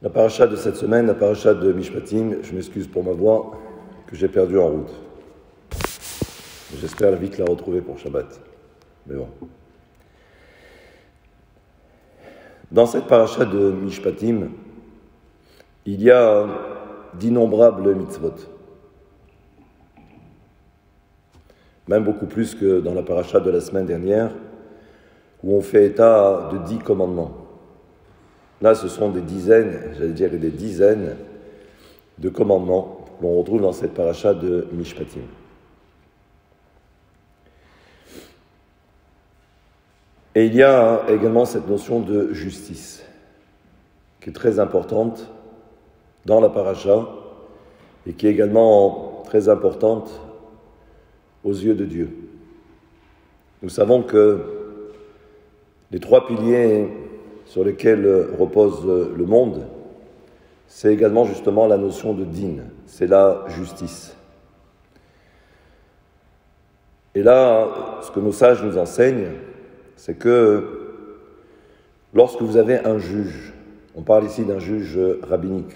La paracha de cette semaine, la paracha de Mishpatim, je m'excuse pour ma voix, que j'ai perdue en route. J'espère vite la retrouver pour Shabbat. Mais bon. Dans cette paracha de Mishpatim, il y a d'innombrables mitzvot. Même beaucoup plus que dans la paracha de la semaine dernière, où on fait état de 10 commandements. Là, ce sont des dizaines, j'allais dire des dizaines de commandements que l'on retrouve dans cette paracha de Mishpatim. Et il y a également cette notion de justice, qui est très importante dans la paracha et qui est également très importante aux yeux de Dieu. Nous savons que les 3 piliers sur lesquels repose le monde, c'est également justement la notion de din, c'est la justice. Et là, ce que nos sages nous enseignent, c'est que lorsque vous avez un juge, on parle ici d'un juge rabbinique,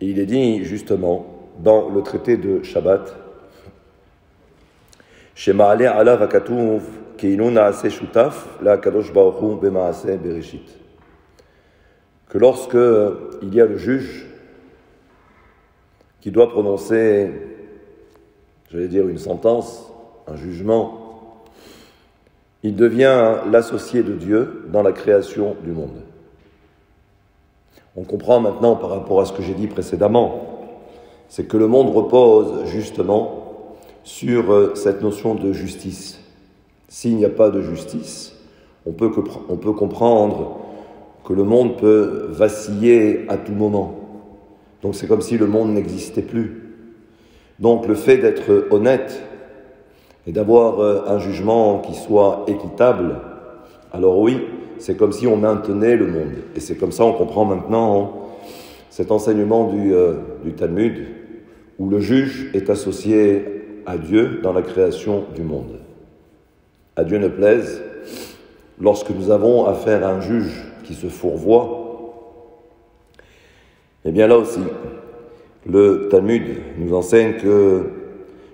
et il est dit justement dans le traité de Shabbat, chez Ma'aleh Allah Vakatouv, que lorsque il y a le juge qui doit prononcer, j'allais dire une sentence, un jugement, il devient l'associé de Dieu dans la création du monde. On comprend maintenant par rapport à ce que j'ai dit précédemment, c'est que le monde repose justement sur cette notion de justice. S'il n'y a pas de justice, on peut comprendre que le monde peut vaciller à tout moment. Donc c'est comme si le monde n'existait plus. Donc le fait d'être honnête et d'avoir un jugement qui soit équitable, alors oui, c'est comme si on maintenait le monde. Et c'est comme ça on comprend maintenant cet enseignement du Talmud, où le juge est associé à Dieu dans la création du monde. À Dieu ne plaise, lorsque nous avons affaire à un juge qui se fourvoie, eh bien là aussi, le Talmud nous enseigne que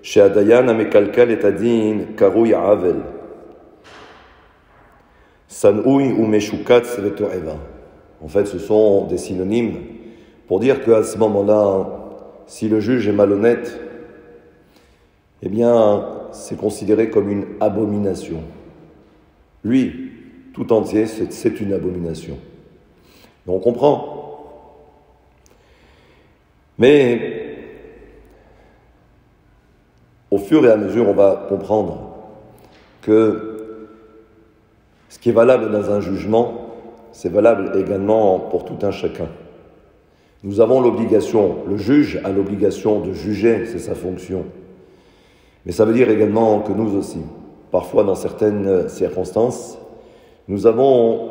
chez Adayan amekalkal et adin karouy avel, sanouy ou meshukatz vetoeva. En fait, ce sont des synonymes pour dire qu'à ce moment-là, si le juge est malhonnête, eh bien, c'est considéré comme une abomination. Lui, tout entier, c'est une abomination. Et on comprend. Mais, au fur et à mesure, on va comprendre que ce qui est valable dans un jugement, c'est valable également pour tout un chacun. Nous avons l'obligation, le juge a l'obligation de juger, c'est sa fonction. Mais ça veut dire également que nous aussi, parfois dans certaines circonstances, nous avons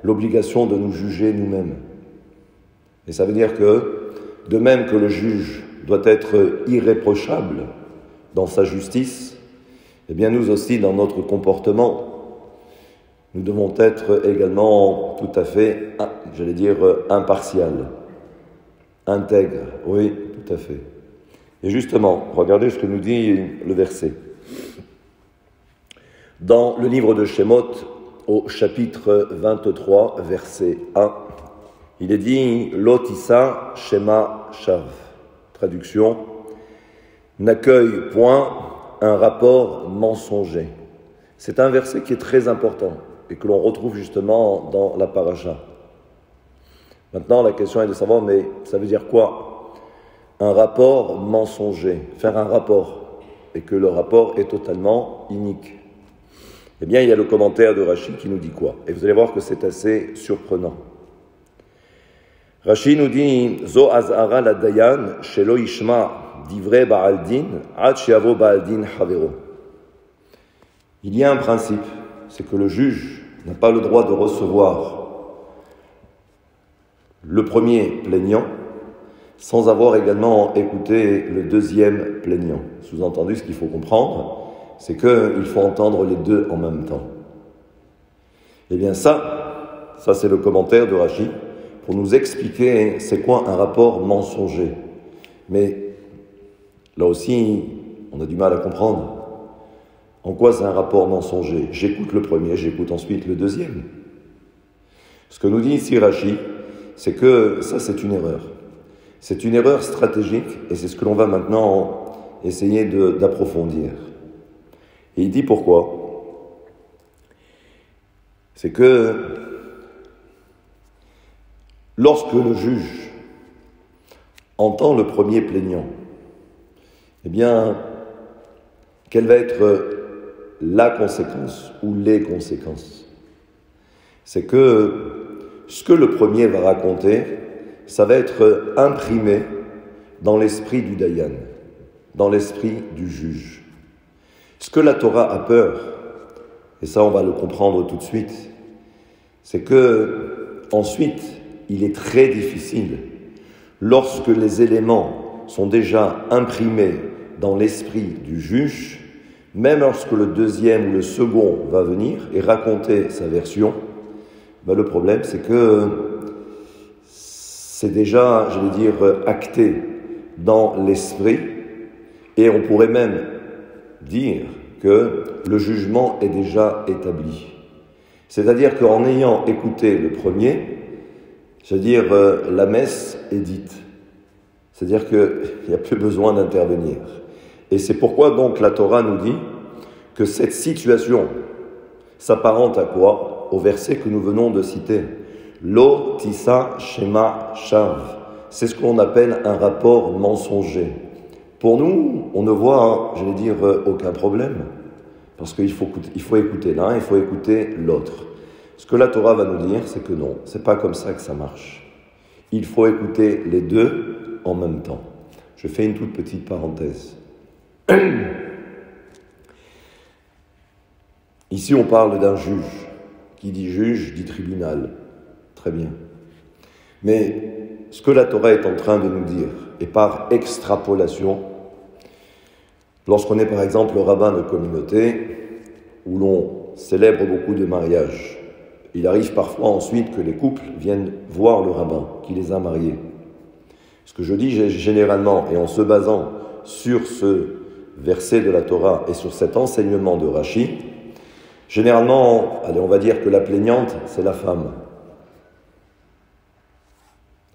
l'obligation de nous juger nous-mêmes. Et ça veut dire que, de même que le juge doit être irréprochable dans sa justice, eh bien nous aussi, dans notre comportement, nous devons être également tout à fait, j'allais dire, impartial, intègre, oui, tout à fait. Et justement, regardez ce que nous dit le verset. Dans le livre de Shemot, au chapitre 23, verset 1, il est dit « Lotissa Shema Shav ». Traduction « N'accueille point un rapport mensonger ». C'est un verset qui est très important et que l'on retrouve justement dans la paracha. Maintenant, la question est de savoir, mais ça veut dire quoi ? Un rapport mensonger, faire un rapport, et que le rapport est totalement inique. Eh bien, il y a le commentaire de Rashi qui nous dit quoi ? Et vous allez voir que c'est assez surprenant. Rashi nous dit « Zo azhara la dayan shelo yishma divrei ba'al din ad she'avo ba'al din havero » Il y a un principe, c'est que le juge n'a pas le droit de recevoir le premier plaignant sans avoir également écouté le deuxième plaignant. Sous-entendu, ce qu'il faut comprendre, c'est qu'il faut entendre les deux en même temps. Eh bien ça, ça c'est le commentaire de Rashi, pour nous expliquer c'est quoi un rapport mensonger. Mais là aussi, on a du mal à comprendre. En quoi c'est un rapport mensonger? J'écoute le premier, j'écoute ensuite le deuxième. Ce que nous dit ici Rashi, c'est que ça c'est une erreur. C'est une erreur stratégique et c'est ce que l'on va maintenant essayer d'approfondir. Et il dit pourquoi? C'est que lorsque le juge entend le premier plaignant, eh bien, quelle va être la conséquence ou les conséquences? C'est que ce que le premier va raconter, ça va être imprimé dans l'esprit du Dayan, dans l'esprit du juge. Ce que la Torah a peur, et ça on va le comprendre tout de suite, c'est que ensuite il est très difficile, lorsque les éléments sont déjà imprimés dans l'esprit du juge, même lorsque le deuxième ou le second va venir et raconter sa version, le problème c'est que c'est déjà, acté dans l'esprit, et on pourrait même dire que le jugement est déjà établi. C'est-à-dire qu'en ayant écouté le premier, la messe est dite. C'est-à-dire qu'il n'y a plus besoin d'intervenir. Et c'est pourquoi donc la Torah nous dit que cette situation s'apparente à quoi? Au verset que nous venons de citer. Lo tissa shema shav. C'est ce qu'on appelle un rapport mensonger. Pour nous, on ne voit, aucun problème. Parce qu'il faut écouter l'un, il faut écouter l'autre. Ce que la Torah va nous dire, c'est que non, c'est pas comme ça que ça marche. Il faut écouter les deux en même temps. Je fais une toute petite parenthèse. Ici, on parle d'un juge. Qui dit juge, dit tribunal. Très bien. Mais ce que la Torah est en train de nous dire, et par extrapolation, lorsqu'on est par exemple rabbin de communauté, où l'on célèbre beaucoup de mariages, il arrive parfois ensuite que les couples viennent voir le rabbin qui les a mariés. Ce que je dis généralement, et en se basant sur ce verset de la Torah et sur cet enseignement de Rashi, généralement, on va dire que la plaignante, c'est la femme.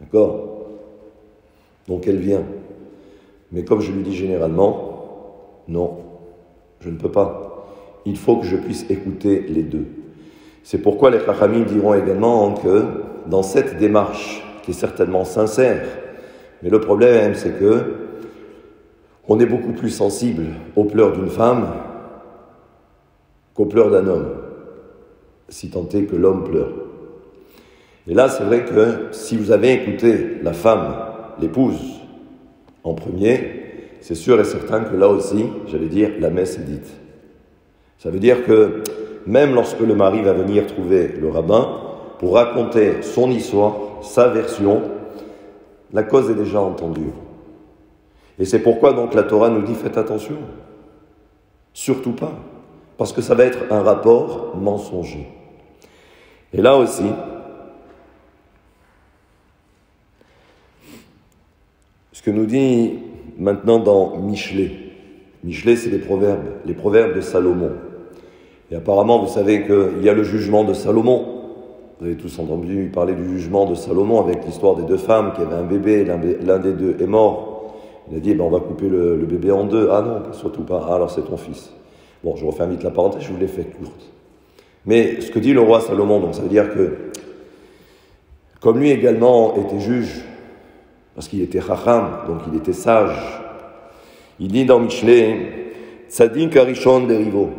D'accord? Donc elle vient. Mais comme je lui dis généralement, non, je ne peux pas. Il faut que je puisse écouter les deux. C'est pourquoi les Chachamim diront également que dans cette démarche, qui est certainement sincère, mais le problème c'est que on est beaucoup plus sensible aux pleurs d'une femme qu'aux pleurs d'un homme, si tant est que l'homme pleure. Et là, c'est vrai que si vous avez écouté la femme, l'épouse, en premier, c'est sûr et certain que là aussi, la messe est dite. Ça veut dire que même lorsque le mari va venir trouver le rabbin pour raconter son histoire, sa version, la cause est déjà entendue. Et c'est pourquoi donc la Torah nous dit faites attention. Surtout pas. Parce que ça va être un rapport mensonger. Et là aussi, ce que nous dit maintenant dans Michelet. Michelet, c'est les proverbes de Salomon. Et apparemment, vous savez qu'il y a le jugement de Salomon. Vous avez tous entendu parler du jugement de Salomon avec l'histoire des deux femmes qui avaient un bébé, l'un des deux est mort. Il a dit, on va couper le bébé en deux. Ah non, surtout pas. Ah, alors c'est ton fils. Bon, je referme vite la parenthèse, je vous l'ai fait courte. Mais ce que dit le roi Salomon, donc ça veut dire que, comme lui également était juge, parce qu'il était chacham, donc il était sage, il dit dans Michelet, Tzadik Arishon Derivo.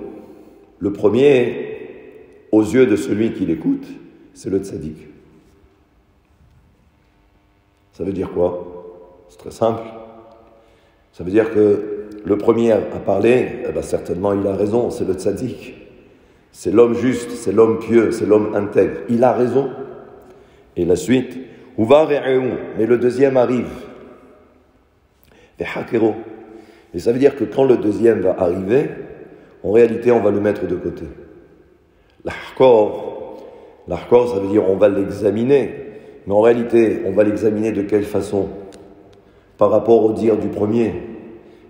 Le premier, aux yeux de celui qui l'écoute, c'est le tzaddik. Ça veut dire quoi? C'est très simple. Ça veut dire que le premier à parler, certainement il a raison, c'est le tzaddik. C'est l'homme juste, c'est l'homme pieux, c'est l'homme intègre. Il a raison. Et la suite, mais le deuxième arrive. Et ça veut dire que quand le deuxième va arriver, en réalité, on va le mettre de côté. Lahkor, ça veut dire on va l'examiner. Mais en réalité, on va l'examiner de quelle façon? Par rapport au dire du premier.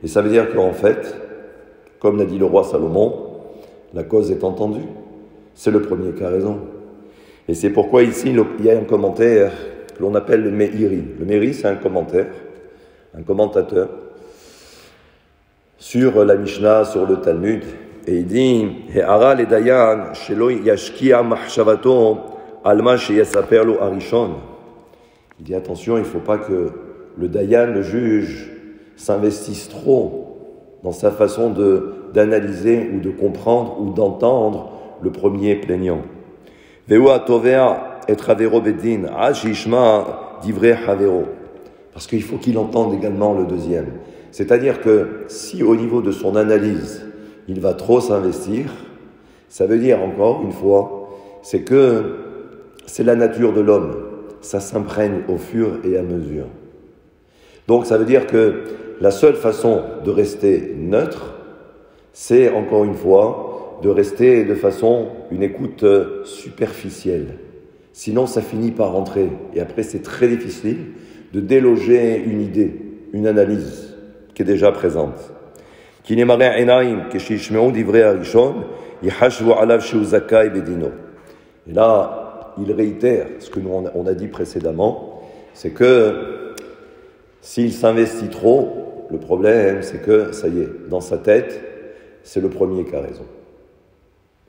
Et ça veut dire qu'en fait, comme l'a dit le roi Salomon, la cause est entendue. C'est le premier qui a raison. Et c'est pourquoi ici, il y a un commentaire que l'on appelle le Meiri. Le Meiri, c'est un commentaire, un commentateur sur la Mishnah, sur le Talmud. Et il dit, He'ara le dayan, shelo yashkia mahshavato, alma sheyasaper lo arishon. Il dit, attention, il ne faut pas que le dayan, le juge, s'investisse trop dans sa façon d'analyser ou de comprendre ou d'entendre le premier plaignant. Parce qu'il faut qu'il entende également le deuxième. C'est-à-dire que si au niveau de son analyse, il va trop s'investir, ça veut dire encore une fois, c'est que c'est la nature de l'homme. Ça s'imprègne au fur et à mesure. Donc ça veut dire que la seule façon de rester neutre, c'est encore une fois de rester de façon une écoute superficielle. Sinon ça finit par rentrer. Et après c'est très difficile de déloger une idée, une analyse qui est déjà présente. Et là, il réitère ce que nous on a dit précédemment, c'est que s'il s'investit trop, le problème c'est que, ça y est, dans sa tête, c'est le premier qui a raison.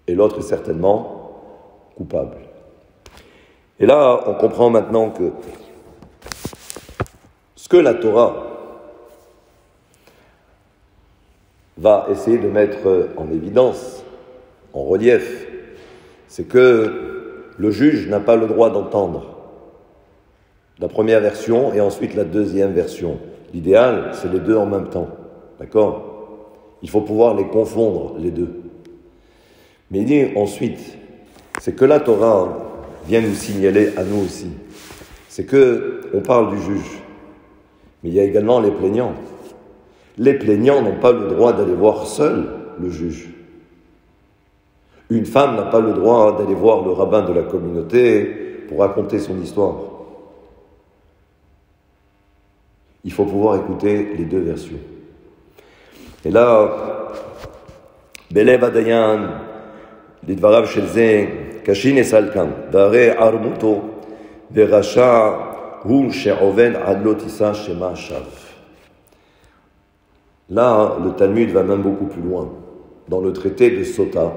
Et l'autre est certainement coupable. Et là, on comprend maintenant que ce que la Torah va essayer de mettre en évidence, en relief, c'est que le juge n'a pas le droit d'entendre la première version et ensuite la deuxième version. L'idéal, c'est les deux en même temps. D'accord? Il faut pouvoir les confondre, les deux. Mais il dit ensuite, c'est que la Torah vient nous signaler à nous aussi. C'est que on parle du juge, mais il y a également les plaignants. Les plaignants n'ont pas le droit d'aller voir seul le juge. Une femme n'a pas le droit d'aller voir le rabbin de la communauté pour raconter son histoire. Il faut pouvoir écouter les deux versions. Et là, Belev Adayan, Lidvarav Shelze, Kashin et Salkan, Vare Armuto, Verasha, Hu She'oven Adlotissa Shema Shav. Là, le Talmud va même beaucoup plus loin. Dans le traité de Sota,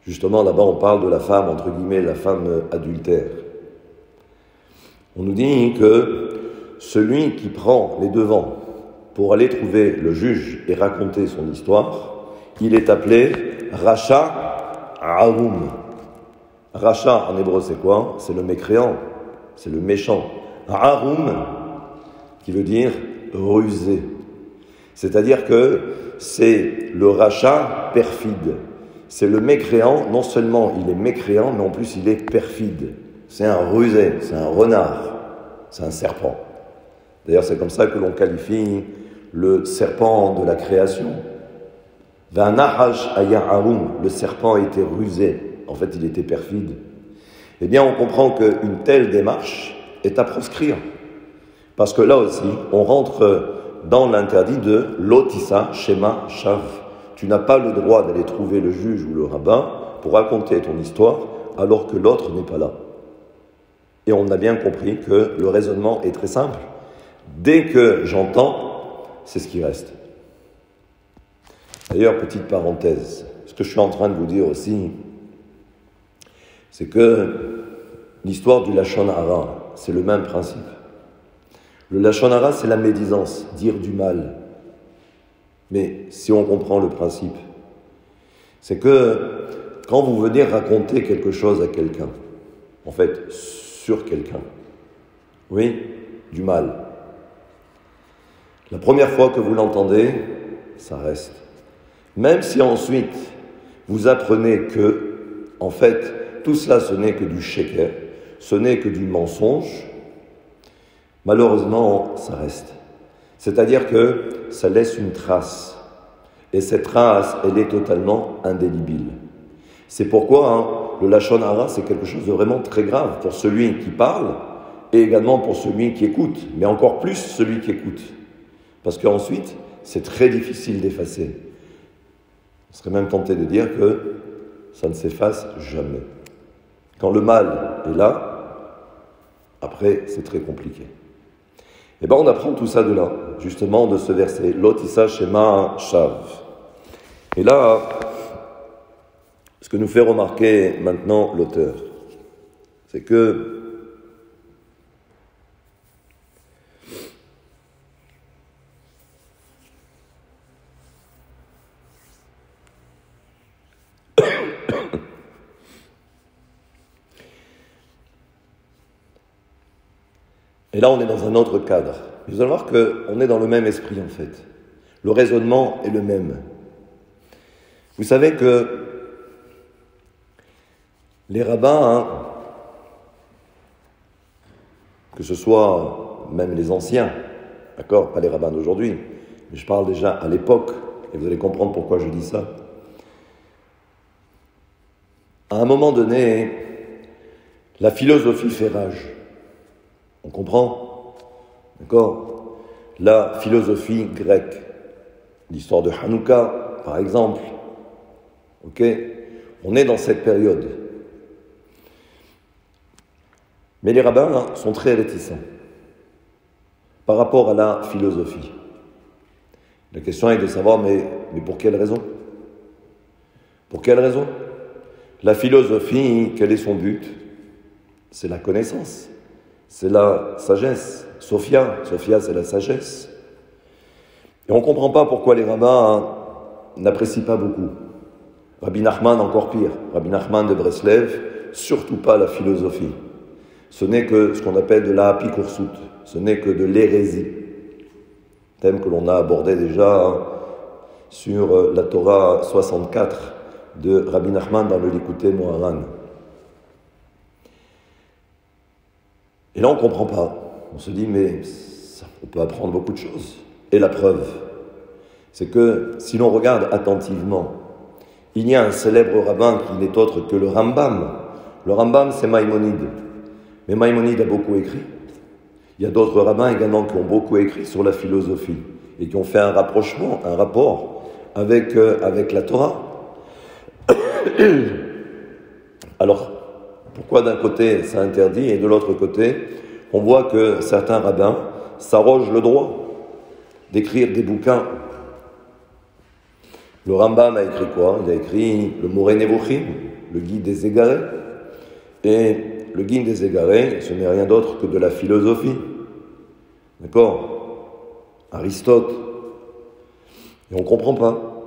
justement, là-bas, on parle de la femme, entre guillemets, la femme adultère. On nous dit que celui qui prend les devants pour aller trouver le juge et raconter son histoire, il est appelé Racha Arum. Racha, en hébreu, c'est quoi? C'est le mécréant, c'est le méchant. Arum, qui veut dire rusé. C'est-à-dire que c'est le rachat perfide. C'est le mécréant, non seulement il est mécréant, mais en plus il est perfide. C'est un rusé, c'est un renard, c'est un serpent. D'ailleurs, c'est comme ça que l'on qualifie le serpent de la création. V'anahash ayaharum, le serpent était rusé. En fait, il était perfide. Eh bien, on comprend qu'une telle démarche est à proscrire. Parce que là aussi, on rentre dans l'interdit de l'otissa shema shav. Tu n'as pas le droit d'aller trouver le juge ou le rabbin pour raconter ton histoire alors que l'autre n'est pas là. Et on a bien compris que le raisonnement est très simple. Dès que j'entends, c'est ce qui reste. D'ailleurs, petite parenthèse, ce que je suis en train de vous dire aussi, c'est que l'histoire du Lachon Hara, c'est le même principe. Le Lachon Hara, c'est la médisance, dire du mal. Mais si on comprend le principe, c'est que quand vous venez raconter quelque chose à quelqu'un, en fait, sur quelqu'un, oui, du mal, la première fois que vous l'entendez, ça reste. Même si ensuite, vous apprenez que, en fait, tout cela, ce n'est que du sheker, ce n'est que du mensonge, malheureusement, ça reste. C'est-à-dire que ça laisse une trace. Et cette trace, elle est totalement indélébile. C'est pourquoi le Lachon Hara, c'est quelque chose de vraiment très grave pour celui qui parle et également pour celui qui écoute, mais encore plus celui qui écoute. Parce qu'ensuite, c'est très difficile d'effacer. On serait même tenté de dire que ça ne s'efface jamais. Quand le mal est là, après, c'est très compliqué. Et bien, on apprend tout ça de là, justement, de ce verset. Lotissa Shema Shav. Et là, ce que nous fait remarquer maintenant l'auteur, c'est que et là, on est dans un autre cadre. Vous allez voir qu'on est dans le même esprit, en fait. Le raisonnement est le même. Vous savez que les rabbins, que ce soit même les anciens, d'accord, pas les rabbins d'aujourd'hui, mais je parle déjà à l'époque, et vous allez comprendre pourquoi je dis ça. À un moment donné, la philosophie fait rage. On comprend? D'accord? La philosophie grecque, l'histoire de Hanouka, par exemple. Ok? On est dans cette période. Mais les rabbins sont très réticents par rapport à la philosophie. La question est de savoir, mais pour quelle raison? Pour quelle raison? La philosophie, quel est son but? C'est la connaissance. C'est la sagesse. Sophia, c'est la sagesse. Et on ne comprend pas pourquoi les rabbins n'apprécient pas beaucoup. Rabbi Nachman, encore pire. Rabbi Nachman de Breslev, surtout pas la philosophie. Ce n'est que ce qu'on appelle de la apikoursout. Ce n'est que de l'hérésie. Thème que l'on a abordé déjà sur la Torah 64 de Rabbi Nachman dans le Likutei Moharan. Et là, on ne comprend pas. On se dit, mais on peut apprendre beaucoup de choses. Et la preuve, c'est que si l'on regarde attentivement, il y a un célèbre rabbin qui n'est autre que le Rambam. Le Rambam, c'est Maïmonide. Mais Maïmonide a beaucoup écrit. Il y a d'autres rabbins également qui ont beaucoup écrit sur la philosophie et qui ont fait un rapprochement, un rapport avec la Torah. Alors, pourquoi d'un côté c'est interdit et de l'autre côté, on voit que certains rabbins s'arrogent le droit d'écrire des bouquins. Le Rambam a écrit quoi? Il a écrit le Moreh Nevuchim, le guide des égarés. Et le guide des égarés, ce n'est rien d'autre que de la philosophie. D'accord? Aristote. Et on ne comprend pas.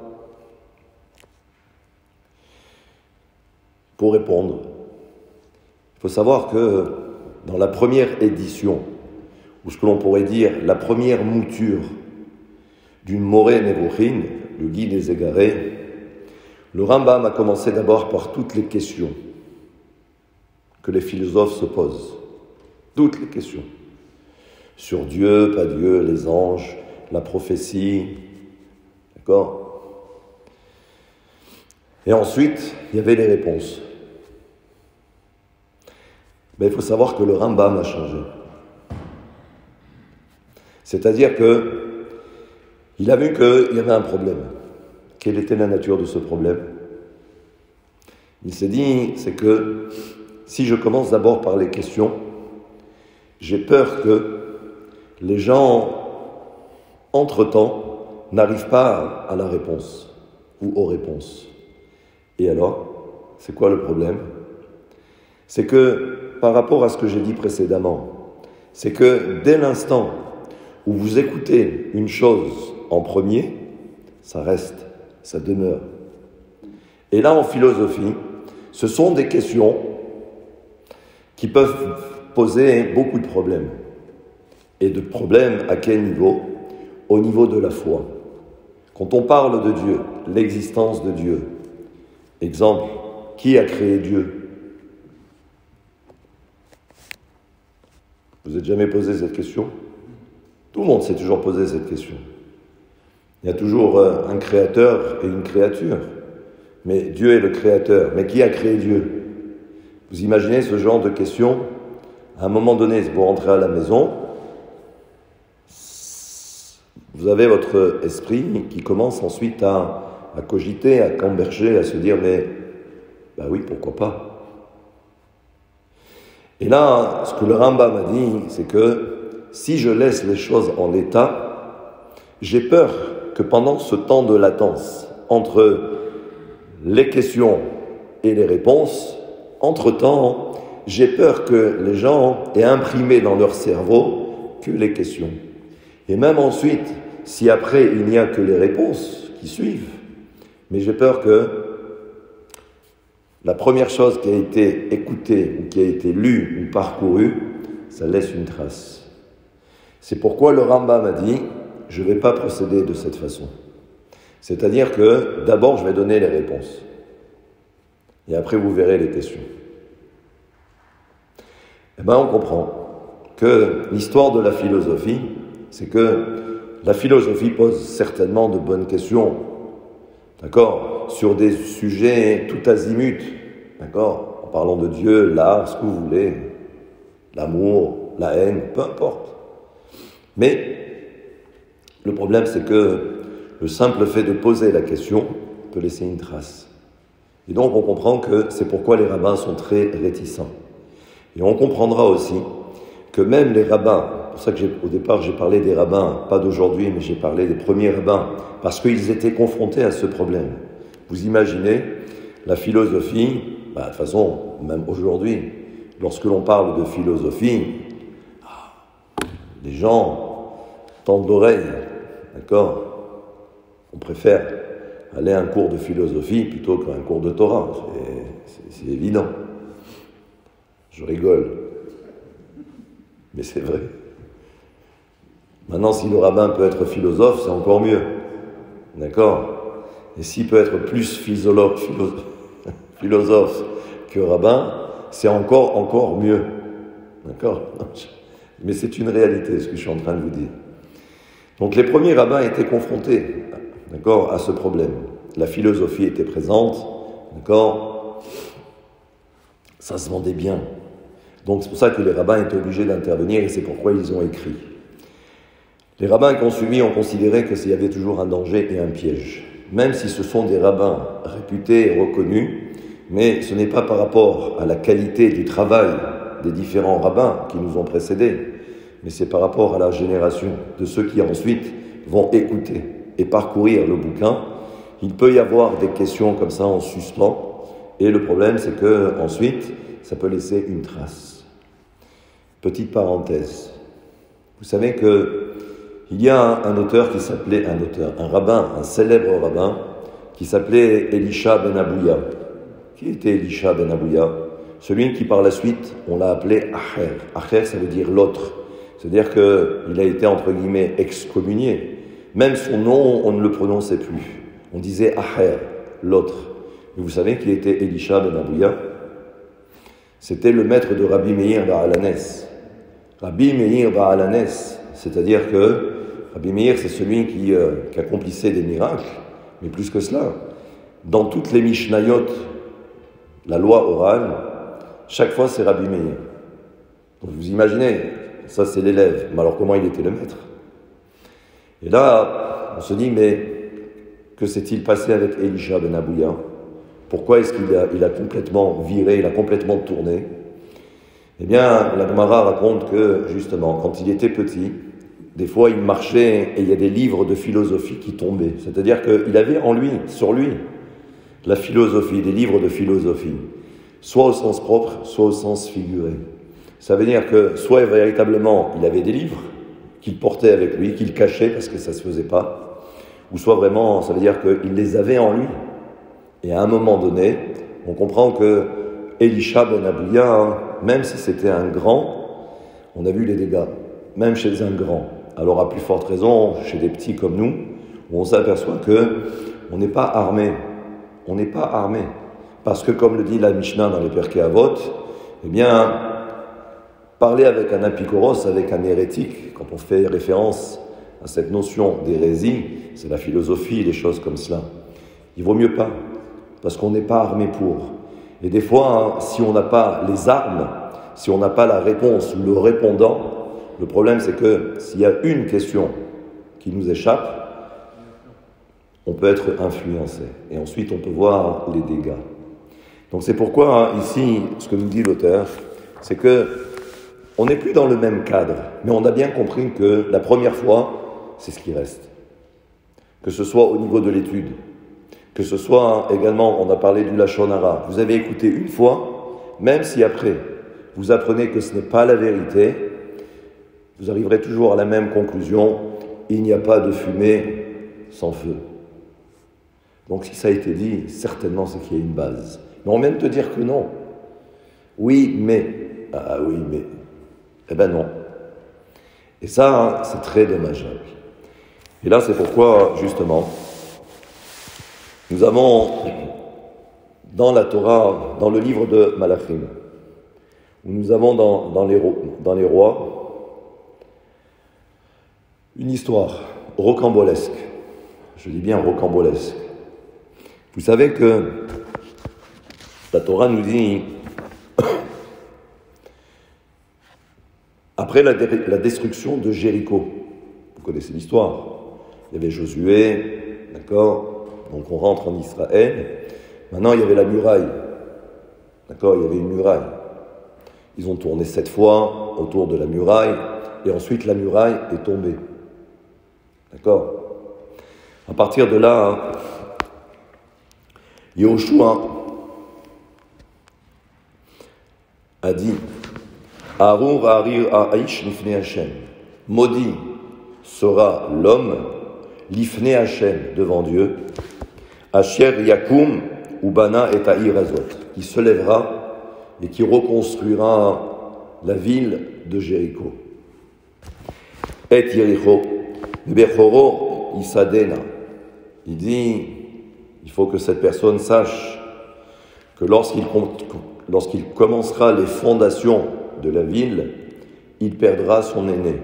Pour répondre, il faut savoir que dans la première édition, ou ce que l'on pourrait dire la première mouture du Moreh Nevuchim, le guide des égarés, le Rambam a commencé d'abord par toutes les questions que les philosophes se posent. Toutes les questions. Sur Dieu, pas Dieu, les anges, la prophétie. D'accord? Et ensuite, il y avait les réponses. Mais il faut savoir que le Rambam a changé. C'est-à-dire que il a vu qu'il y avait un problème. Quelle était la nature de ce problème? Il s'est dit, c'est que si je commence d'abord par les questions, j'ai peur que les gens, entre-temps, n'arrivent pas à la réponse ou aux réponses. Et alors, c'est quoi le problème? C'est que, par rapport à ce que j'ai dit précédemment, c'est que dès l'instant où vous écoutez une chose en premier, ça reste, ça demeure. Et là, en philosophie, ce sont des questions qui peuvent poser beaucoup de problèmes. Et de problèmes à quel niveau? Au niveau de la foi. Quand on parle de Dieu, l'existence de Dieu, exemple, qui a créé Dieu? Vous n'êtes jamais posé cette question? Tout le monde s'est toujours posé cette question. Il y a toujours un créateur et une créature. Mais Dieu est le créateur. Mais qui a créé Dieu? Vous imaginez ce genre de questions? À un moment donné, vous rentrez à la maison, vous avez votre esprit qui commence ensuite à cogiter, à camberger, à se dire « mais, ben oui, pourquoi pas ?» Et là, ce que le Rambam m'a dit, c'est que si je laisse les choses en l'état, j'ai peur que pendant ce temps de latence, entre les questions et les réponses, entre-temps, j'ai peur que les gens aient imprimé dans leur cerveau que les questions. Et même ensuite, si après il n'y a que les réponses qui suivent, mais j'ai peur que la première chose qui a été écoutée ou qui a été lue ou parcourue, ça laisse une trace. C'est pourquoi le Rambam a dit, je ne vais pas procéder de cette façon. C'est-à-dire que d'abord je vais donner les réponses. Et après vous verrez les questions. Eh bien on comprend que l'histoire de la philosophie, c'est que la philosophie pose certainement de bonnes questions, d'accord, sur des sujets tout azimuts, d'accord, en parlant de Dieu, l'art, ce que vous voulez, l'amour, la haine, peu importe. Mais le problème, c'est que le simple fait de poser la question peut laisser une trace. Et donc on comprend que c'est pourquoi les rabbins sont très réticents. Et on comprendra aussi que même les rabbins, c'est pour ça que au départ j'ai parlé des rabbins, pas d'aujourd'hui, mais j'ai parlé des premiers rabbins, parce qu'ils étaient confrontés à ce problème. Vous imaginez, la philosophie, de toute façon, même aujourd'hui, lorsque l'on parle de philosophie, les gens tendent l'oreille, d'accord? On préfère aller à un cours de philosophie plutôt qu'à un cours de Torah, c'est évident. Je rigole, mais c'est vrai. Maintenant, si le rabbin peut être philosophe, c'est encore mieux. D'accord? Et s'il peut être plus philosophe que rabbin, c'est encore mieux. D'accord? Mais c'est une réalité, ce que je suis en train de vous dire. Donc les premiers rabbins étaient confrontés, d'accord, à ce problème. La philosophie était présente, d'accord? Ça se vendait bien. Donc c'est pour ça que les rabbins étaient obligés d'intervenir et c'est pourquoi ils ont écrit. Les rabbins qui ont suivi ont considéré qu'il y avait toujours un danger et un piège. Même si ce sont des rabbins réputés et reconnus, mais ce n'est pas par rapport à la qualité du travail des différents rabbins qui nous ont précédés, mais c'est par rapport à la génération de ceux qui ensuite vont écouter et parcourir le bouquin. Il peut y avoir des questions comme ça en suspens, et le problème c'est que ensuite ça peut laisser une trace. Petite parenthèse. Vous savez que il y a un auteur qui s'appelait un rabbin, un célèbre rabbin, qui s'appelait Elisha ben Abouya. Qui était Elisha ben Abouya? Celui qui par la suite, on l'a appelé Acher. Acher, ça veut dire l'autre. C'est-à-dire qu'il a été, entre guillemets, excommunié. Même son nom, on ne le prononçait plus. On disait Acher, l'autre. Et vous savez qui était Elisha ben Abouya? C'était le maître de Rabbi Meir Baalanes. Rabbi Meir Baalanes, c'est-à-dire que Rabbi Meir, c'est celui qui accomplissait des miracles, mais plus que cela. Dans toutes les Mishnayot, la loi orale, chaque fois c'est Rabbi Meir. Donc vous imaginez, ça c'est l'élève, mais alors comment il était le maître? Et là, on se dit, mais que s'est-il passé avec Elisha ben Abouya? Pourquoi est-ce qu'il a complètement viré, il a complètement tourné? Eh bien, la Gemara raconte que, justement, quand il était petit, des fois il marchait et il y a des livres de philosophie qui tombaient. C'est-à-dire qu'il avait en lui, sur lui, la philosophie, des livres de philosophie, soit au sens propre, soit au sens figuré. Ça veut dire que soit véritablement il avait des livres qu'il portait avec lui, qu'il cachait parce que ça ne se faisait pas, ou soit vraiment, ça veut dire qu'il les avait en lui. Et à un moment donné, on comprend que Elisha ben Abouya, même si c'était un grand, on a vu les dégâts, même chez un grand. Alors à plus forte raison, chez des petits comme nous, où on s'aperçoit qu'on n'est pas armé. On n'est pas armé. Parce que comme le dit la Mishnah dans les Pirkei Avot, eh bien, parler avec un apikoros, avec un hérétique, quand on fait référence à cette notion d'hérésie, c'est la philosophie, les choses comme cela. Il vaut mieux pas. parce qu'on n'est pas armé pour. Et des fois, si on n'a pas les armes, si on n'a pas la réponse ou le répondant, le problème c'est que s'il y a une question qui nous échappe, on peut être influencé. Et ensuite, on peut voir les dégâts. Donc c'est pourquoi, ici, ce que nous dit l'auteur, c'est que on n'est plus dans le même cadre, mais on a bien compris que la première fois, c'est ce qui reste. Que ce soit au niveau de l'étude, que ce soit également, on a parlé du Lachon Hara, vous avez écouté une fois, même si après, vous apprenez que ce n'est pas la vérité, vous arriverez toujours à la même conclusion, il n'y a pas de fumée sans feu. Donc si ça a été dit, certainement c'est qu'il y a une base. Mais on vient de te dire que non. Oui, mais. Ah oui, mais. Eh ben non. Et ça, c'est très dommageable. Et là, c'est pourquoi, justement, nous avons dans la Torah, dans le livre de Malachim, où nous avons dans les rois, une histoire rocambolesque. Je dis bien rocambolesque. Vous savez que la Torah nous dit, après la destruction de Jéricho, vous connaissez l'histoire, il y avait Josué, d'accord, donc on rentre en Israël, maintenant il y avait la muraille, d'accord, il y avait une muraille. Ils ont tourné 7 fois autour de la muraille, et ensuite la muraille est tombée, d'accord. À partir de là, Yehoshua a dit Arur Arir Aish Lifnei Hashem. Maudit sera l'homme Lifnei Hashem devant Dieu. Asher Yakum Ubana et Aïr Azot, qui se lèvera et qui reconstruira la ville de Jéricho. Et Yericho Bechoro Isadena. Il dit il faut que cette personne sache que lorsqu'il commencera les fondations de la ville, il perdra son aîné.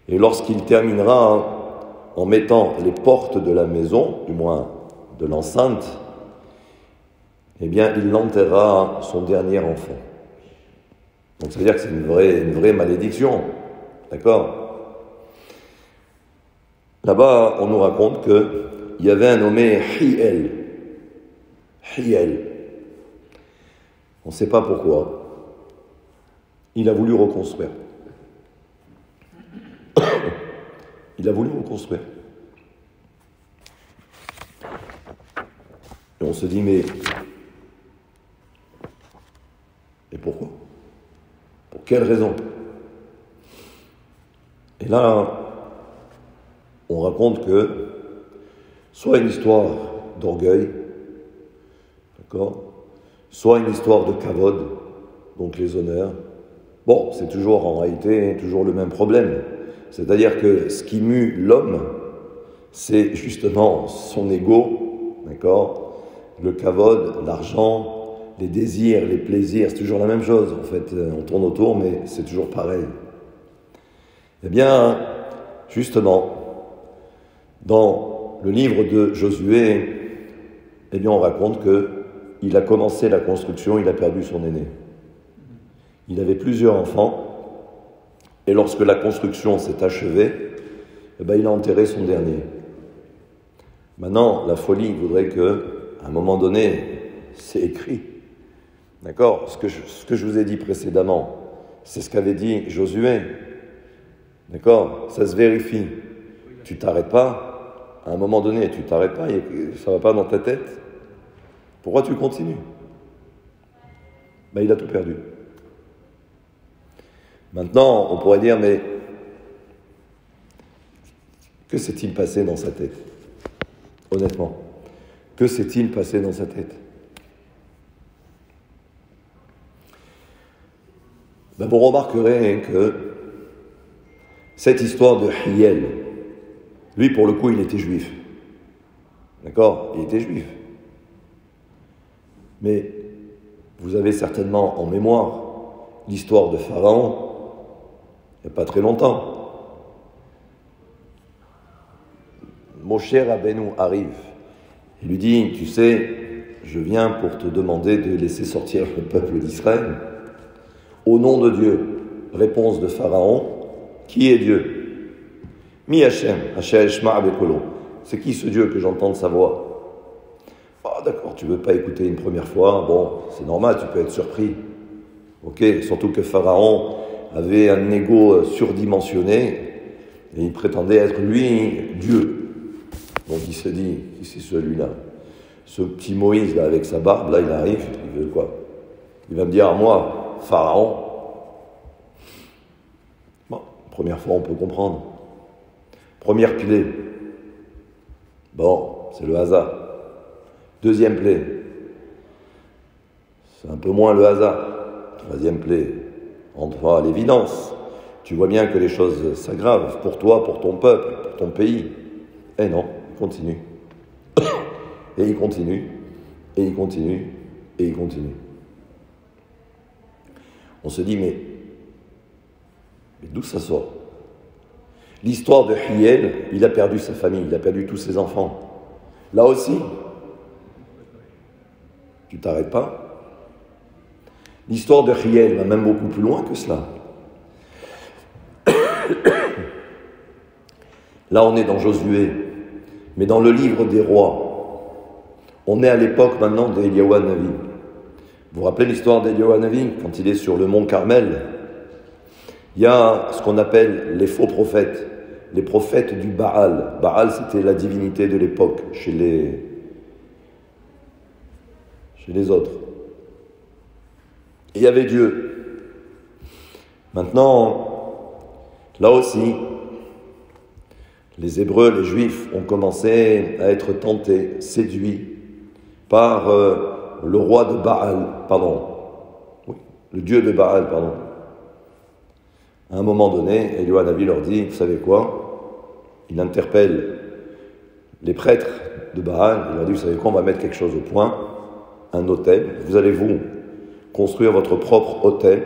Et lorsqu'il terminera en mettant les portes de la maison, du moins de l'enceinte, eh bien, il enterrera son dernier enfant. Donc, ça veut dire que c'est une vraie malédiction. D'accord ? Là-bas, on nous raconte qu'il y avait un nommé Hiel. Hiel. On ne sait pas pourquoi. Il a voulu reconstruire. Il a voulu reconstruire. Et on se dit, mais et pourquoi ? Pour quelle raison ? Et là, on raconte que soit une histoire d'orgueil, d'accord, soit une histoire de kavod, donc les honneurs. Bon, c'est toujours en réalité toujours le même problème. C'est-à-dire que ce qui mue l'homme, c'est justement son ego, d'accord, le kavod, l'argent, les désirs, les plaisirs, c'est toujours la même chose. En fait, on tourne autour, mais c'est toujours pareil. Eh bien, justement, dans le livre de Josué, eh bien, on raconte qu'il a commencé la construction, il a perdu son aîné. Il avait plusieurs enfants, et lorsque la construction s'est achevée, eh bien, il a enterré son dernier. Maintenant, la folie voudrait qu'à un moment donné, c'est écrit. D'accord ? Ce que je vous ai dit précédemment, c'est ce qu'avait dit Josué. D'accord ? Ça se vérifie. Tu t'arrêtes pas. À un moment donné, tu t'arrêtes pas. Ça va pas dans ta tête. Pourquoi tu continues ? Ben, il a tout perdu. Maintenant, on pourrait dire, mais que s'est-il passé dans sa tête ? Honnêtement, que s'est-il passé dans sa tête ? Ben, vous remarquerez que cette histoire de Hiel, lui, pour le coup, il était juif. D'accord ? Il était juif. Mais vous avez certainement en mémoire l'histoire de Pharaon, il n'y a pas très longtemps. Moshe Rabbeinu arrive. Il lui dit, tu sais, je viens pour te demander de laisser sortir le peuple d'Israël. Au nom de Dieu. Réponse de Pharaon, qui est Dieu? Mi Hachem, Hachem Shma Bekolo. C'est qui ce Dieu que j'entends de sa voix? Ah d'accord, tu veux pas écouter une première fois, bon, c'est normal, tu peux être surpris. Ok, surtout que Pharaon avait un ego surdimensionné et il prétendait être lui Dieu. Donc il se dit, qui c'est celui-là? Ce petit Moïse là avec sa barbe, là il arrive, il veut quoi? Il va me dire à moi, Pharaon. Bon, première fois on peut comprendre. Première plaie. Bon, c'est le hasard. Deuxième plaie. C'est un peu moins le hasard. Troisième plaie. On va à l'évidence. Tu vois bien que les choses s'aggravent pour toi, pour ton peuple, pour ton pays. Eh non, il continue. Et il continue. Et il continue. Et il continue. On se dit, mais d'où ça sort? L'histoire de Hiel, il a perdu sa famille, il a perdu tous ses enfants. Là aussi, tu t'arrêtes pas. L'histoire de Hiel va même beaucoup plus loin que cela. Là, on est dans Josué, mais dans le livre des rois, on est à l'époque maintenant d'Eliyahu Hanavi. Vous vous rappelez l'histoire d'Eliyahu Hanavi, quand il est sur le mont Carmel? Il y a ce qu'on appelle les faux prophètes, les prophètes du Baal. Baal, c'était la divinité de l'époque chez les autres. Et il y avait Dieu. Maintenant, là aussi, les Hébreux, les Juifs ont commencé à être tentés, séduits par le roi de Baal, le dieu de Baal, pardon. À un moment donné, Eliyahu Hanavi leur dit, vous savez quoi? Il interpelle les prêtres de Baal, il leur dit, vous savez quoi, on va mettre quelque chose au point, un autel, vous allez vous construire votre propre autel,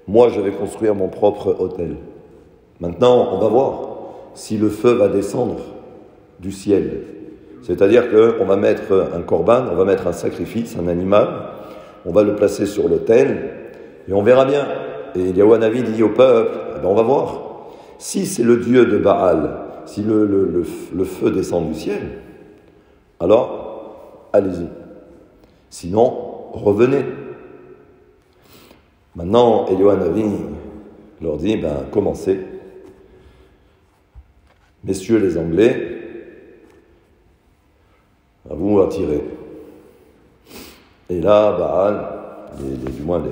moi je vais construire mon propre autel. Maintenant, on va voir si le feu va descendre du ciel. C'est-à-dire qu'on va mettre un korban, on va mettre un sacrifice, un animal, on va le placer sur l'autel, et on verra bien. Et Eliyahu Hanavi dit au peuple, eh ben on va voir. Si c'est le dieu de Baal, si le feu descend du ciel, alors allez-y. Sinon, revenez. Maintenant, Eliyahu Hanavi leur dit, commencez. Messieurs les Anglais, à vous à tirer. Et là, Baal, du moins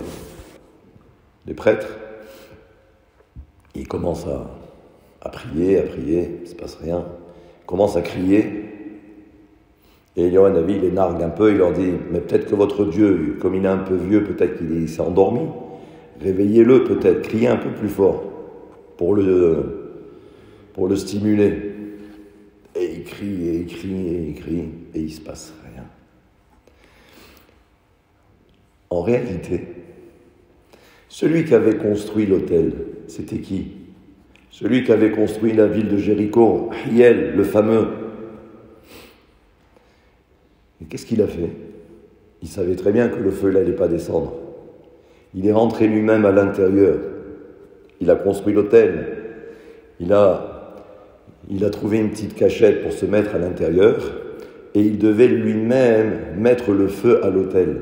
les prêtres, ils commencent à prier, il ne se passe rien. Ils commencent à crier. Et Eliyahu Hanavi les nargue un peu, il leur dit, mais peut-être que votre Dieu, comme il est un peu vieux, peut-être qu'il s'est endormi. Réveillez-le peut-être, criez un peu plus fort pour le stimuler. Et il crie, et il crie, et il crie, et il ne se passe rien. En réalité, celui qui avait construit l'autel, c'était qui? Celui qui avait construit la ville de Jéricho, Hiel, le fameux. Et qu'est-ce qu'il a fait? Il savait très bien que le feu n'allait pas descendre. Il est rentré lui-même à l'intérieur. Il a construit l'autel. Il a trouvé une petite cachette pour se mettre à l'intérieur et il devait lui-même mettre le feu à l'autel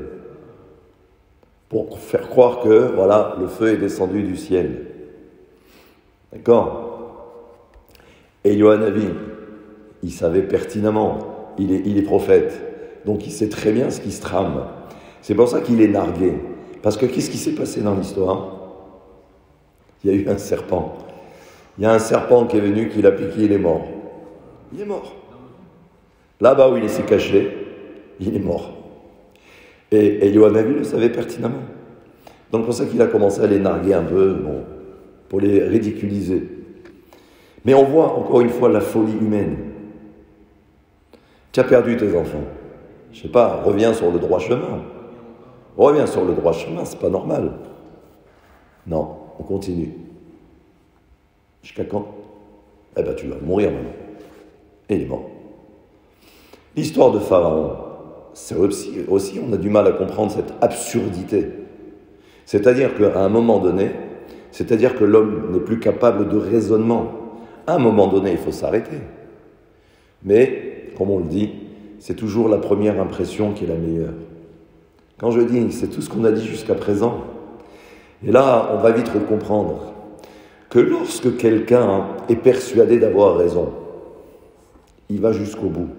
pour faire croire que, voilà, le feu est descendu du ciel. D'accord? Et Eliyahu Hanavi, il savait pertinemment, il est prophète, donc il sait très bien ce qui se trame. C'est pour ça qu'il est nargué. Parce que qu'est-ce qui s'est passé dans l'histoire? Il y a eu un serpent. Il y a un serpent qui est venu, qui l'a piqué, il est mort. Il est mort. Là-bas où il s'est caché, il est mort. Et Eliyahu Hanavi le savait pertinemment. Donc c'est pour ça qu'il a commencé à les narguer un peu, pour les ridiculiser. Mais on voit encore une fois la folie humaine. Tu as perdu tes enfants. Je ne sais pas, reviens sur le droit chemin. Reviens sur le droit chemin, c'est pas normal. Non, on continue. Jusqu'à quand? Eh ben tu vas mourir maintenant. Et il est mort. L'histoire de Pharaon, c'est aussi, on a du mal à comprendre cette absurdité. C'est-à-dire qu'à un moment donné, c'est-à-dire que l'homme n'est plus capable de raisonnement. À un moment donné, il faut s'arrêter. Mais, comme on le dit, c'est toujours la première impression qui est la meilleure. Quand je dis, c'est tout ce qu'on a dit jusqu'à présent. Et là, on va vite comprendre que lorsque quelqu'un est persuadé d'avoir raison, il va jusqu'au bout.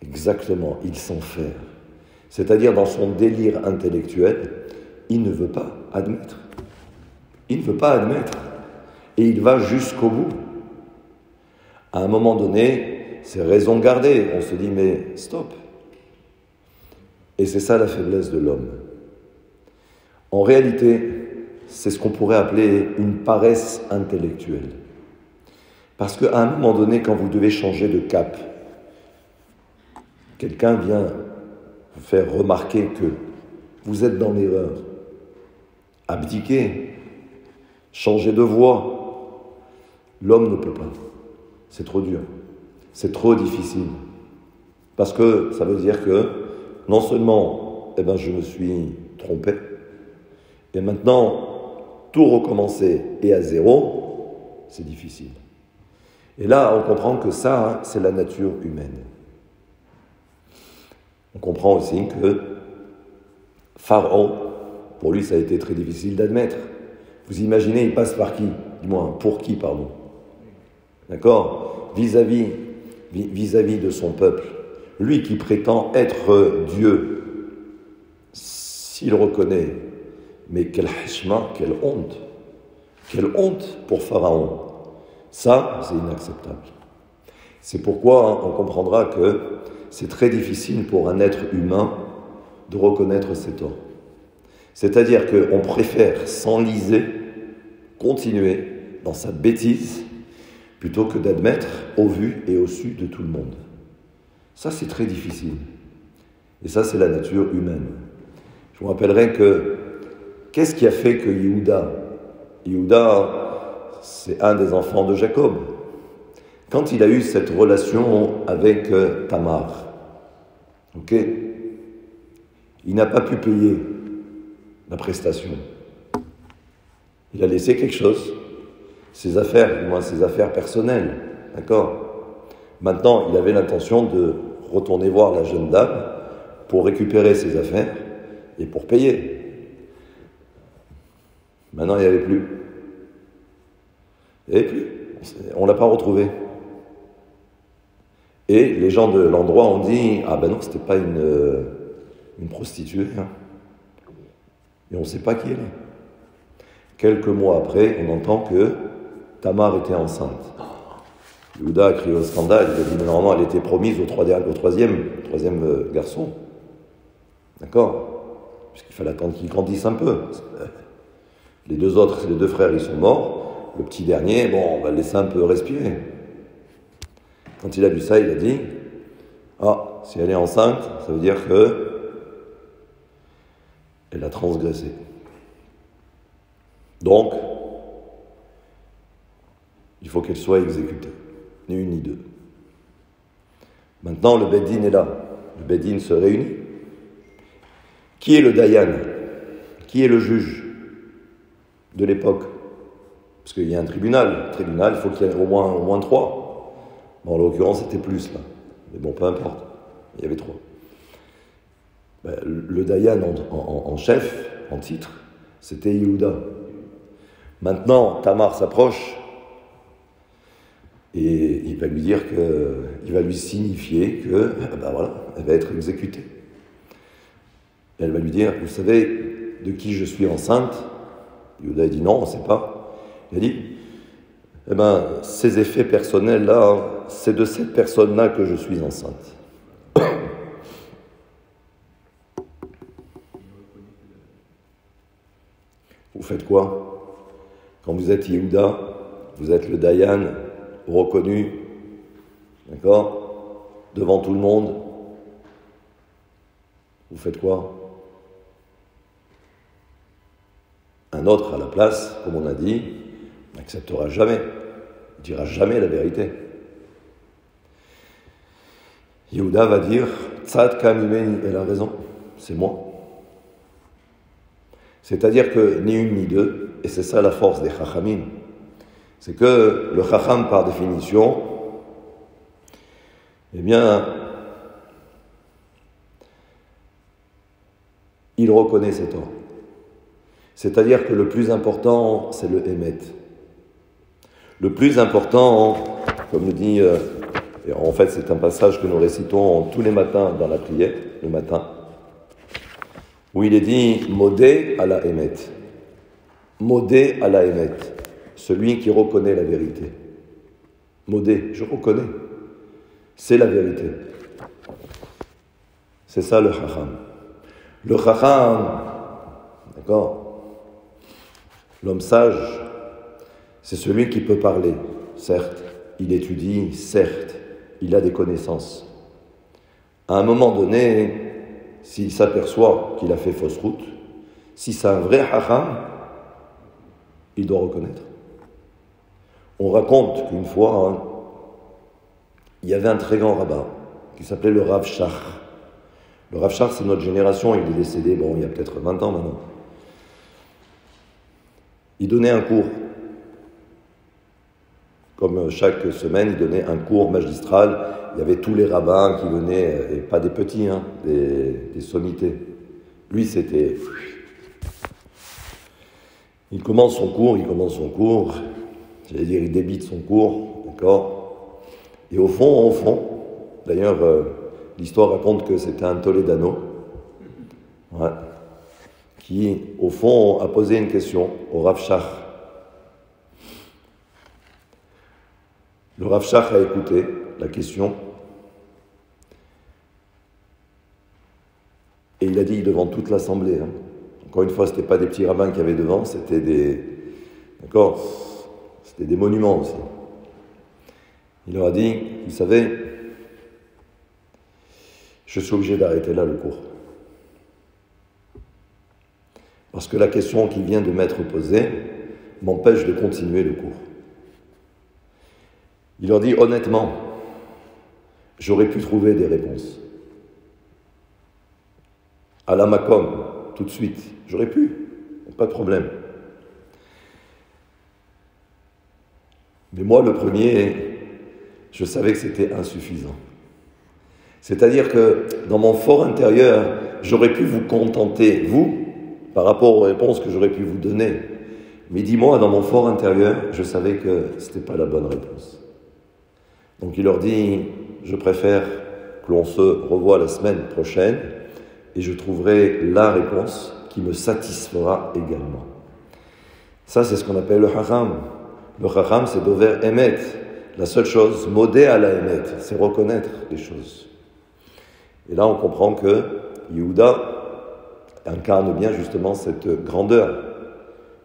Exactement, il s'enferme. C'est-à-dire dans son délire intellectuel, il ne veut pas admettre. Il ne veut pas admettre. Et il va jusqu'au bout. À un moment donné, c'est raison gardée. On se dit, mais stop. Et c'est ça la faiblesse de l'homme. En réalité, c'est ce qu'on pourrait appeler une paresse intellectuelle. Parce qu'à un moment donné, quand vous devez changer de cap, quelqu'un vient vous faire remarquer que vous êtes dans l'erreur. Abdiquer, changer de voie, l'homme ne peut pas. C'est trop dur, c'est trop difficile. Parce que ça veut dire que non seulement je me suis trompé, et maintenant tout recommencer et à zéro, c'est difficile. Et là, on comprend que ça, c'est la nature humaine. On comprend aussi que Pharaon, pour lui, ça a été très difficile d'admettre. Vous imaginez, il passe par qui ? Dis-moi, pour qui, pardon ? D'accord ? Vis-à-vis de son peuple. Lui qui prétend être Dieu, s'il reconnaît, mais quel hashma, quelle honte. Quelle honte pour Pharaon. Ça, c'est inacceptable. C'est pourquoi on comprendra que c'est très difficile pour un être humain de reconnaître ses torts. C'est-à-dire qu'on préfère s'enliser, continuer dans sa bêtise, plutôt que d'admettre au vu et au su de tout le monde. Ça, c'est très difficile. Et ça, c'est la nature humaine. Je vous rappellerai que, qu'est-ce qui a fait que Yehuda, c'est un des enfants de Jacob. Quand il a eu cette relation avec Tamar, il n'a pas pu payer la prestation. Il a laissé quelque chose, ses affaires personnelles, d'accord ? Maintenant, il avait l'intention de retourner voir la jeune dame pour récupérer ses affaires et pour payer. Maintenant, il n'y avait plus. Il n'y avait plus. On ne l'a pas retrouvé. Et les gens de l'endroit ont dit « Ah ben non, c'était pas une prostituée. Hein. » Et on ne sait pas qui elle est. Quelques mois après, on entend que Tamar était enceinte. Yehuda a crié au scandale, il a dit « Mais normalement, elle était promise au troisième garçon. » D'accord ? Puisqu'il fallait attendre qu'il grandisse un peu. Les deux frères, ils sont morts. Le petit dernier, on va le laisser un peu respirer. Quand il a vu ça, il a dit « Ah, si elle est enceinte, ça veut dire que elle a transgressé. Donc, il faut qu'elle soit exécutée. Ni une ni deux. » Maintenant, le Beddin est là. Le Beddin se réunit. Qui est le Dayan ? Qui est le juge de l'époque ? Parce qu'il y a un tribunal. Le tribunal, il faut qu'il y ait au moins 3. Bon, en l'occurrence, c'était plus, là. Mais bon, peu importe. Il y avait 3. Le Dayan en chef, en titre, c'était Yehuda. Maintenant, Tamar s'approche et il va lui dire il va lui signifier que, elle va être exécutée. Et elle va lui dire, vous savez de qui je suis enceinte ? Yehuda dit non, on ne sait pas. Il a dit, ces effets personnels-là, c'est de cette personne-là que je suis enceinte. Vous faites quoi ? Quand vous êtes Yehuda, vous êtes le Dayan, reconnu, d'accord ? Devant tout le monde. Vous faites quoi ? Un autre à la place, comme on a dit, n'acceptera jamais, ne dira jamais la vérité. Yehuda va dire Tzadka mimeni, elle a raison, c'est moi. C'est-à-dire que ni une ni deux, et c'est ça la force des Chachamim, c'est que le Chacham, par définition, eh bien, il reconnaît ses torts. C'est-à-dire que le plus important, c'est le Emet. Le plus important, comme nous dit, et en fait c'est un passage que nous récitons tous les matins dans la prière, le matin, où il est dit « Modé à la Emet ». Modé à la Emet, celui qui reconnaît la vérité. Modé, je reconnais, c'est la vérité. C'est ça le Chacham. Le Chacham, d'accord, l'homme sage, c'est celui qui peut parler, certes, il étudie, certes, il a des connaissances. À un moment donné, s'il s'aperçoit qu'il a fait fausse route, si c'est un vrai Chacham, il doit reconnaître. On raconte qu'une fois, il y avait un très grand rabbin qui s'appelait le Rav Shach. Le Rav Shach, c'est notre génération, il est décédé, il y a peut-être 20 ans maintenant. Il donnait un cours. Comme chaque semaine, il donnait un cours magistral. Il y avait tous les rabbins qui venaient, et pas des petits, des sommités. Lui, c'était... Il commence son cours, j'allais dire, il débite son cours, d'accord. Et au fond, d'ailleurs, l'histoire raconte que c'était un Toledano, qui, au fond, a posé une question au Rav Shach. Le Rav Shach a écouté la question et il a dit devant toute l'assemblée, encore une fois, ce n'était pas des petits rabbins qu'il y avait devant, c'était des monuments aussi. Il leur a dit, vous savez, je suis obligé d'arrêter là le cours. Parce que la question qui vient de m'être posée m'empêche de continuer le cours. Il leur dit, honnêtement, j'aurais pu trouver des réponses. À la Makom, tout de suite, j'aurais pu, pas de problème. Mais moi, le premier, je savais que c'était insuffisant. C'est-à-dire que dans mon fort intérieur, j'aurais pu vous contenter, vous, par rapport aux réponses que j'aurais pu vous donner. Mais dis-moi, dans mon fort intérieur, je savais que ce n'était pas la bonne réponse. Donc il leur dit, je préfère que l'on se revoie la semaine prochaine et je trouverai la réponse qui me satisfera également. Ça, c'est ce qu'on appelle le Chacham. Le Chacham, c'est Dover Emet. La seule chose, modé à la Emet, c'est reconnaître les choses. Et là, on comprend que Yehuda incarne bien justement cette grandeur.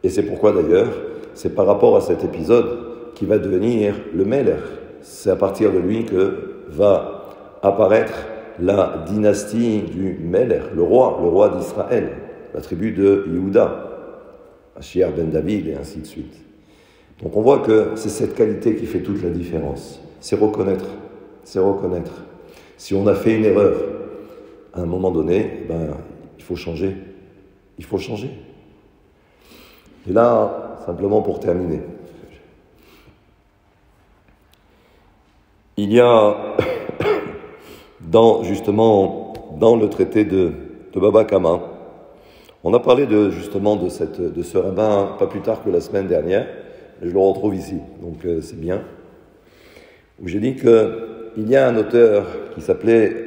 Et c'est pourquoi d'ailleurs, c'est par rapport à cet épisode qui va devenir le Melech. C'est à partir de lui que va apparaître la dynastie du Melech, le roi d'Israël, la tribu de Yehuda, Ashiar ben David et ainsi de suite. Donc on voit que c'est cette qualité qui fait toute la différence. C'est reconnaître. Si on a fait une erreur, à un moment donné, il faut changer. Et là, simplement pour terminer, il y a dans le traité de Baba Kama, on a parlé de ce rabbin pas plus tard que la semaine dernière, mais je le retrouve ici, donc c'est bien, où j'ai dit qu'il y a un auteur qui s'appelle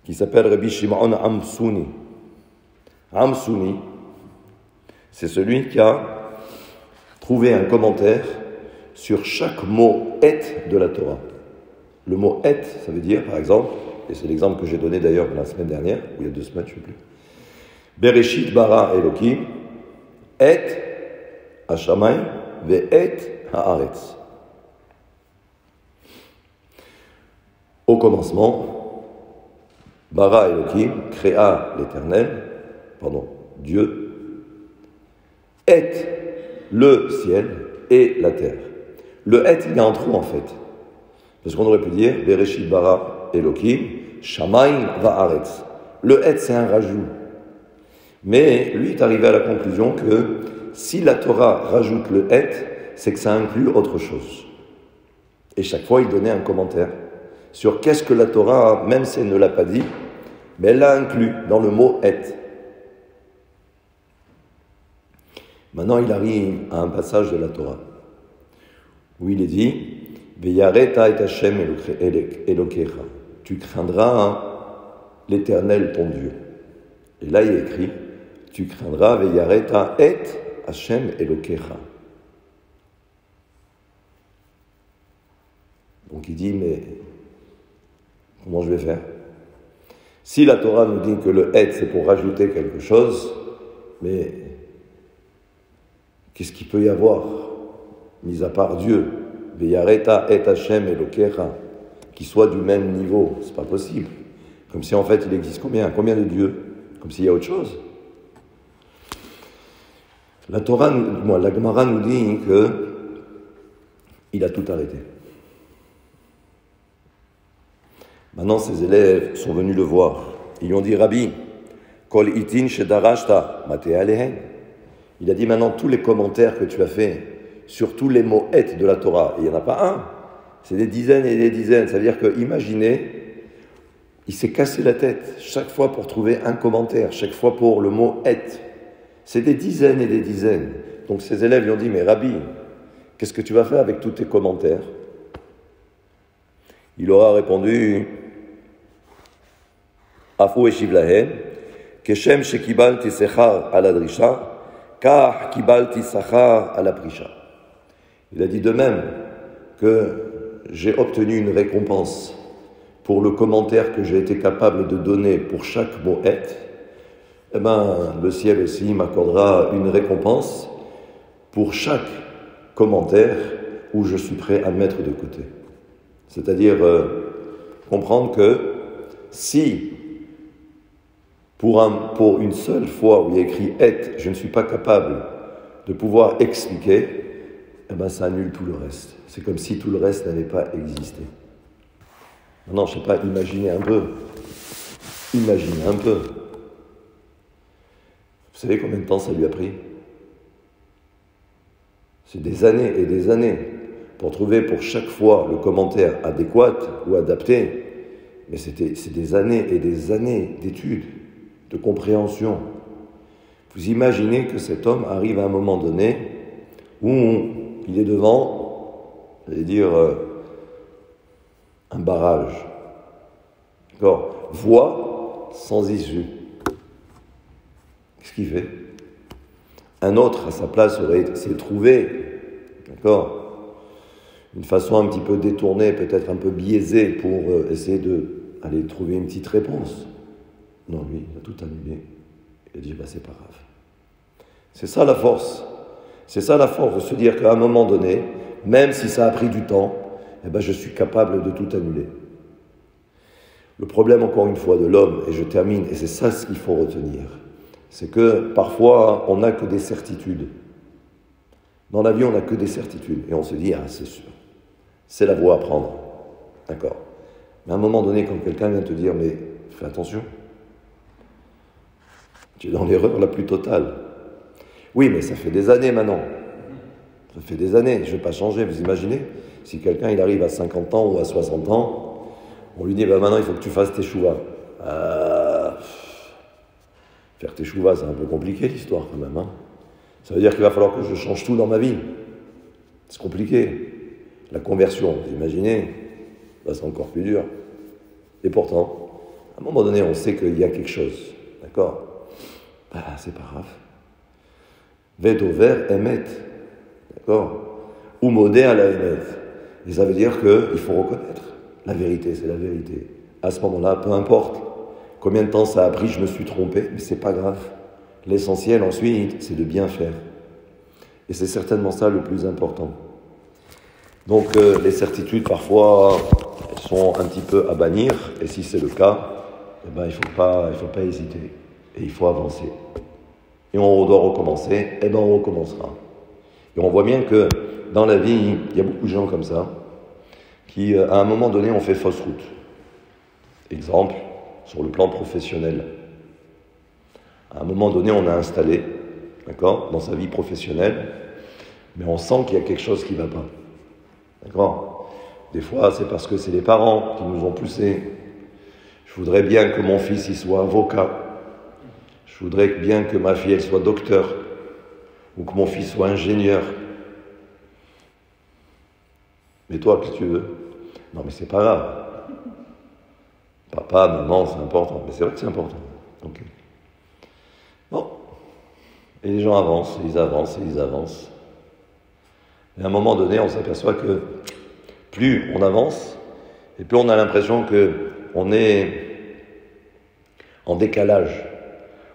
Rabbi Shimon Amsouni. Amsouni, c'est celui qui a trouvé un commentaire sur chaque mot « et » de la Torah. Le mot « et », ça veut dire, par exemple, et c'est l'exemple que j'ai donné d'ailleurs la semaine dernière, ou il y a 2 semaines, je ne sais plus. Bereshit bara Elokim, et hashamayim, ve'et haaretz. Au commencement, bara Elokim, créa l'Éternel, Dieu, et le ciel et la terre. Le et, il est en trou en fait. Parce qu'on aurait pu dire, Bereshit bara Elokim, Shamayim va'aretz. Le et, c'est un rajout. Mais lui est arrivé à la conclusion que si la Torah rajoute le et, c'est que ça inclut autre chose. Et chaque fois, il donnait un commentaire sur qu'est-ce que la Torah, même si elle ne l'a pas dit, mais elle l'a inclus dans le mot et. Maintenant, il arrive à un passage de la Torah où il est dit Veyareta et Hashem Elokecha. Tu craindras l'Éternel ton Dieu. Et là, il est écrit tu craindras Veyareta et Hashem Elokecha. Donc il dit mais comment je vais faire? Si la Torah nous dit que le et c'est pour rajouter quelque chose, mais qu'est-ce qu'il peut y avoir, mis à part Dieu, Veyareta et Hashem Elokecha, qui soit du même niveau? C'est pas possible. Comme si en fait il existe combien de dieux? Comme s'il y a autre chose. La Torah, la Gemara nous dit que il a tout arrêté. Maintenant, ses élèves sont venus le voir. Ils lui ont dit, Rabbi, Kol itin shedarashta mateh alehen. Il a dit maintenant tous les commentaires que tu as fait sur tous les mots et de la Torah, et il n'y en a pas un, c'est des dizaines et des dizaines. Ça veut dire que, imaginez, il s'est cassé la tête chaque fois pour trouver un commentaire, chaque fois pour le mot et. C'est des dizaines et des dizaines. Donc ses élèves lui ont dit, mais Rabbi, qu'est-ce que tu vas faire avec tous tes commentaires? Il aura répondu, Afu eshiv lahem, keshem shekibalti sechar ala drisha, kah kibalti sachar ala prisha. Il a dit de même que j'ai obtenu une récompense pour le commentaire que j'ai été capable de donner pour chaque mot et, eh bien, le ciel aussi m'accordera une récompense pour chaque commentaire où je suis prêt à le mettre de côté. C'est-à-dire comprendre que si pour une seule fois où il y a écrit « et », je ne suis pas capable de pouvoir expliquer, eh bien ça annule tout le reste. C'est comme si tout le reste n'avait pas existé. Maintenant, je ne sais pas, imaginez un peu. Imaginez un peu. Vous savez combien de temps ça lui a pris? C'est des années et des années pour trouver pour chaque fois le commentaire adéquat ou adapté. Mais c'est des années et des années d'études, de compréhension. Vous imaginez que cet homme arrive à un moment donné où il est devant, j'allais dire, un barrage. D'accord? Voie sans issue. Qu'est-ce qu'il fait? Un autre, à sa place, s'est trouvé, d'accord, une façon un petit peu détournée, peut-être un peu biaisée, pour essayer d'aller trouver une petite réponse. Non, lui, il a tout annulé. Il a dit, c'est pas grave. C'est ça la force. C'est ça la force, de se dire qu'à un moment donné, même si ça a pris du temps, je suis capable de tout annuler. Le problème, encore une fois, de l'homme, et je termine, et c'est ça ce qu'il faut retenir, c'est que parfois, on n'a que des certitudes. Dans la vie, on n'a que des certitudes. Et on se dit, c'est sûr, c'est la voie à prendre. D'accord. Mais à un moment donné, quand quelqu'un vient te dire, mais fais attention, tu es dans l'erreur la plus totale. Oui, mais ça fait des années maintenant. Ça fait des années, je ne vais pas changer. Vous imaginez, si quelqu'un il arrive à 50 ans ou à 60 ans, on lui dit, maintenant, il faut que tu fasses tes chouvas. Faire tes chouvas, c'est un peu compliqué l'histoire quand même. Hein. Ça veut dire qu'il va falloir que je change tout dans ma vie. C'est compliqué. La conversion, vous imaginez, c'est encore plus dur. Et pourtant, à un moment donné, on sait qu'il y a quelque chose. D'accord? C'est pas grave. Vedover emet. D'accord? Ou modé à la emet. Et ça veut dire qu'il faut reconnaître. La vérité, c'est la vérité. À ce moment-là, peu importe combien de temps ça a pris, je me suis trompé, mais c'est pas grave. L'essentiel ensuite, c'est de bien faire. Et c'est certainement ça le plus important. Donc les certitudes, parfois, elles sont un petit peu à bannir. Et si c'est le cas, il faut pas hésiter. Et il faut avancer. Et on doit recommencer, on recommencera. Et on voit bien que dans la vie, il y a beaucoup de gens comme ça, qui, à un moment donné, ont fait fausse route. Exemple, sur le plan professionnel. À un moment donné, on a installé, d'accord, dans sa vie professionnelle, mais on sent qu'il y a quelque chose qui ne va pas. D'accord ? Des fois, c'est parce que c'est les parents qui nous ont poussés. Je voudrais bien que mon fils il soit avocat. Je voudrais bien que ma fille elle soit docteur. Ou que mon fils soit ingénieur. Mais toi, qu'est-ce que tu veux ? Non, mais c'est pas grave. Papa, maman, c'est important. Mais c'est vrai que c'est important. Ok. Bon. Et les gens avancent, et ils avancent, et ils avancent. Et à un moment donné, on s'aperçoit que plus on avance, et plus on a l'impression qu'on est en décalage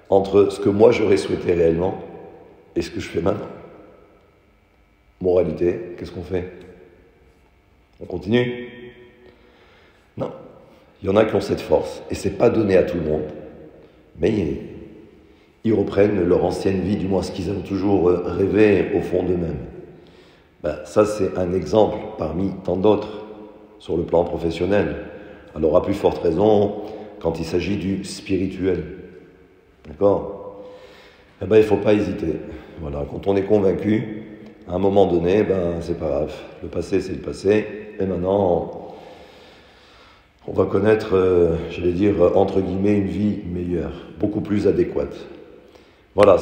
entre ce que moi j'aurais souhaité réellement et ce que je fais maintenant. Moralité, qu'est-ce qu'on fait ? On continue ? Non. Il y en a qui ont cette force, et c'est pas donné à tout le monde, mais ils reprennent leur ancienne vie, du moins ce qu'ils ont toujours rêvé au fond d'eux-mêmes. Ça, c'est un exemple parmi tant d'autres sur le plan professionnel. Alors, à plus forte raison, quand il s'agit du spirituel. D'accord ? Il ne faut pas hésiter. Voilà, quand on est convaincu, à un moment donné, c'est pas grave. Le passé, c'est le passé. Et maintenant, on va connaître, entre guillemets, une vie meilleure, beaucoup plus adéquate. Voilà,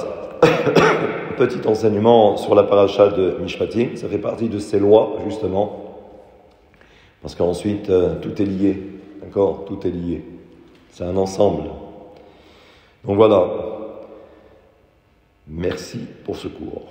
petit enseignement sur la paracha de Mishpatim. Ça fait partie de ces lois, justement, parce qu'ensuite, tout est lié. D'accord ? Tout est lié. C'est un ensemble. Donc voilà. Merci pour ce cours.